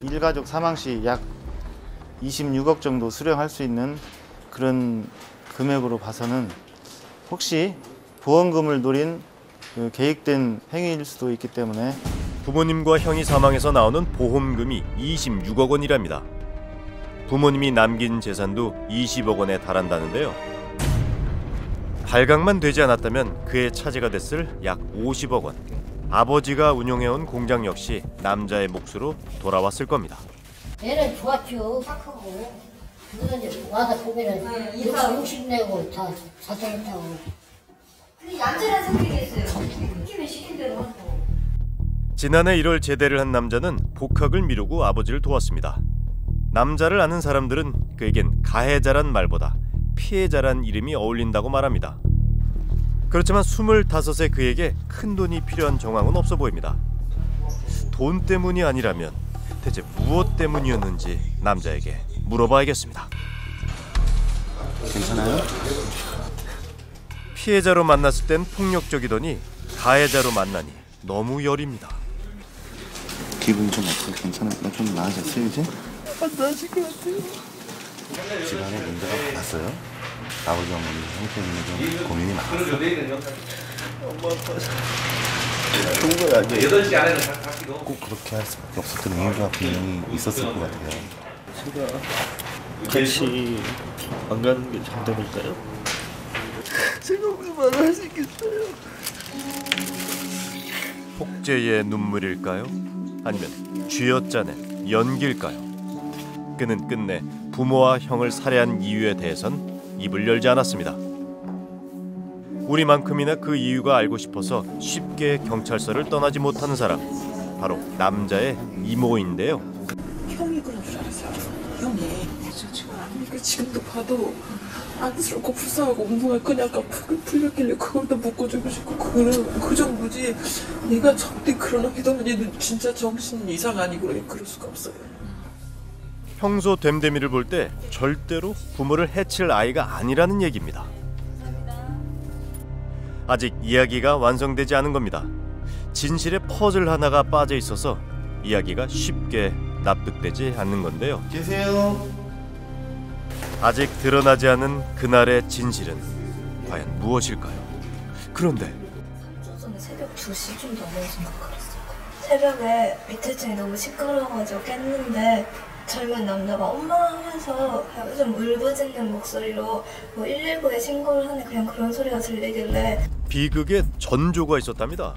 일가족 사망 시 약 26억 정도 수령할 수 있는 그런 금액으로 봐서는 혹시 보험금을 노린 계획된 행위일 수도 있기 때문에 부모님과 형이 사망해서 나오는 보험금이 26억 원이랍니다. 부모님이 남긴 재산도 20억 원에 달한다는데요. 발각만 되지 않았다면 그의 차지가 됐을 약 50억 원. 아버지가 운영해온 공장 역시 남자의 몫으로 돌아왔을 겁니다. 얘는 좋았죠. 착하고. 그거는 이제 와서 보면은 60 내고 다 사정했다고. 근데 얌전한 성격이었어요. 시키면 시킨 대로 하고. 지난해 1월 제대를 한 남자는 복학을 미루고 아버지를 도왔습니다. 남자를 아는 사람들은 그에겐 가해자란 말보다 피해자란 이름이 어울린다고 말합니다. 그렇지만 25의 그에게 큰돈이 필요한 정황은 없어 보입니다. 돈 때문이 아니라면 대체 무엇 때문이었는지 남자에게 물어봐야겠습니다. 괜찮아요? 피해자로 만났을 땐 폭력적이더니 가해자로 만나니 너무 여립니다. 기분이 좀 어떻게 괜찮아요? 좀 나아졌어요 이제? 안 나아질 것 같아요. 집안에 문제가 많았어요? 아버지 어머니 형 때문에 좀 고민이 많았어요? 엄마 아빠 좋은 건 아니에요. 8시 안에는 다 꼭 그렇게 할 수밖에 없었던 이유가 분명히 있었을 것 같아요. 제가 같이 안 가는 게 장담일까요? 제가 무슨 말을 할 수 있겠어요? 폭제의 눈물일까요? 아니면 쥐어짜낸 연기일까요? 그는 끝내 부모와 형을 살해한 이유에 대해선 입을 열지 않았습니다. 우리만큼이나 그 이유가 알고 싶어서 쉽게 경찰서를 떠나지 못하는 사람, 바로 남자의 이모인데요. 형이 그런 줄 알았어요. 형이 지금도 봐도 안쓰럽고 불쌍하고 엉뚱하게 그냥 푹 풀렸길래 그걸 다 묶어주고 싶고 그 정도지. 내가 절대 그런 행동은 진짜 정신 이상 아니고 그럴 수가 없어요. 평소 됨됨이를 볼 때 절대로 부모를 해칠 아이가 아니라는 얘기입니다. 아직 이야기가 완성되지 않은 겁니다. 진실의 퍼즐 하나가 빠져 있어서 이야기가 쉽게 납득되지 않는 건데요. 계세요? 아직 드러나지 않은 그날의 진실은 과연 무엇일까요? 그런데 3주 전에 새벽 2시쯤 넘어서 그랬어요. 새벽에 밑에 층이 너무 시끄러워가지고 깼는데 젊은 남자가 엄마 하면서 좀 울부짖는 목소리로 뭐 119에 신고를 하네 그냥 그런 소리가 들리길래 비극의 전조가 있었답니다.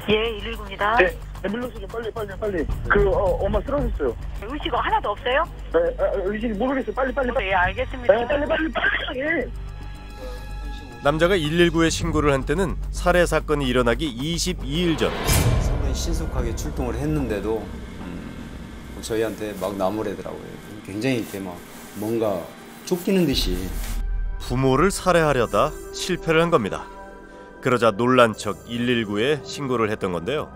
예, 119입니다. 네, 앰뷸런스 좀 빨리. 엄마 쓰러졌어요. 의식이 하나도 없어요? 네, 의식이 모르겠어요. 빨리. 예, 알겠습니다. 네, 빨리. 예. 남자가 119에 신고를 한 때는 살해 사건이 일어나기 22일 전. 상당히 신속하게 출동을 했는데도 저희한테 막 나무래더라고요. 굉장히 이렇게 막 뭔가 쫓기는 듯이. 부모를 살해하려다 실패를 한 겁니다. 그러자 놀란 척 119에 신고를 했던 건데요.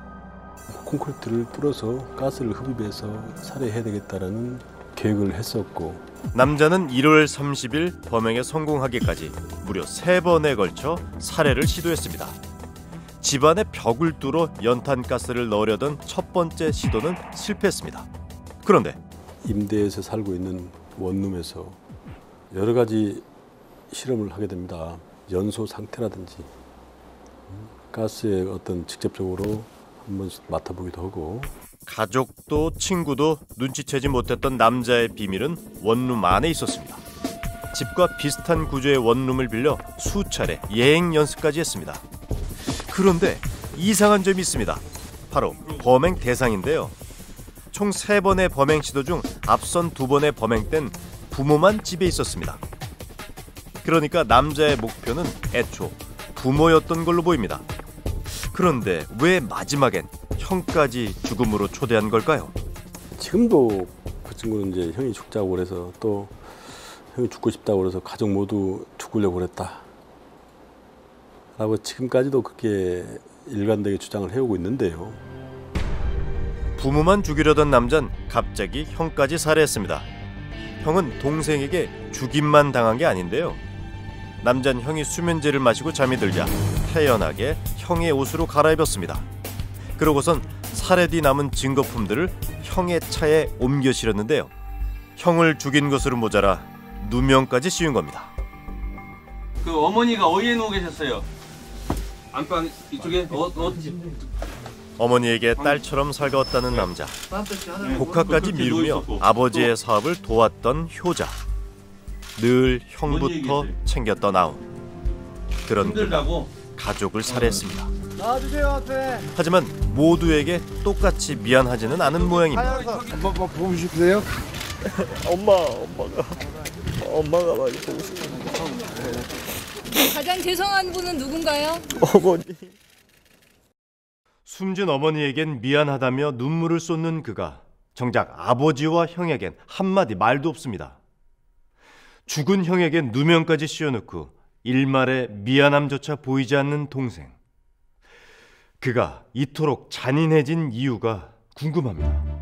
콘크리트를 뿌려서 가스를 흡입해서 살해해야 되겠다라는 계획을 했었고, 남자는 1월 30일 범행에 성공하기까지 무려 3번에 걸쳐 살해를 시도했습니다. 집안에 벽을 뚫어 연탄가스를 넣으려던 첫 번째 시도는 실패했습니다. 그런데 임대해서 살고 있는 원룸에서 여러 가지 실험을 하게 됩니다. 연소 상태라든지 가스에 어떤 직접적으로 한번 맡아보기도 하고. 가족도 친구도 눈치채지 못했던 남자의 비밀은 원룸 안에 있었습니다. 집과 비슷한 구조의 원룸을 빌려 수차례 예행 연습까지 했습니다. 그런데 이상한 점이 있습니다. 바로 범행 대상인데요. 총 3번의 범행 시도 중 앞선 2번의 범행 땐 부모만 집에 있었습니다. 그러니까 남자의 목표는 애초 부모였던 걸로 보입니다. 그런데 왜 마지막엔 형까지 죽음으로 초대한 걸까요? 지금도 그 친구는 이제 형이 죽자고 그래서, 또 형이 죽고 싶다고 그래서 가족 모두 죽으려고 그랬다 라고 지금까지도 그렇게 일관되게 주장을 해오고 있는데요. 부모만 죽이려던 남잔 갑자기 형까지 살해했습니다. 형은 동생에게 죽임만 당한 게 아닌데요. 남잔 형이 수면제를 마시고 잠이 들자 태연하게 형의 옷으로 갈아입었습니다. 그러고선 살해 뒤 남은 증거품들을 형의 차에 옮겨 실었는데요. 형을 죽인 것으로 모자라 누명까지 씌운 겁니다. 그 어머니가 어디에 누워 계셨어요? 안방 이쪽에? 어머니에게 딸처럼 살가웠다는 남자. 복학까지 미루며 아버지의 사업을 도왔던 효자. 늘 형부터 챙겼던 아우. 그런 그가 가족을 살해했습니다. 나와주세요 앞에. 하지만 모두에게 똑같이 미안하지는 않은 모양입니다. 엄마 보고 싶으세요? 엄마가 많이 보고 싶어요. 가장 죄송한 분은 누군가요? 어머니. 숨진 어머니에겐 미안하다며 눈물을 쏟는 그가 정작 아버지와 형에겐 한마디 말도 없습니다. 죽은 형에겐 누명까지 씌워놓고 일말의 미안함조차 보이지 않는 동생. 그가 이토록 잔인해진 이유가 궁금합니다.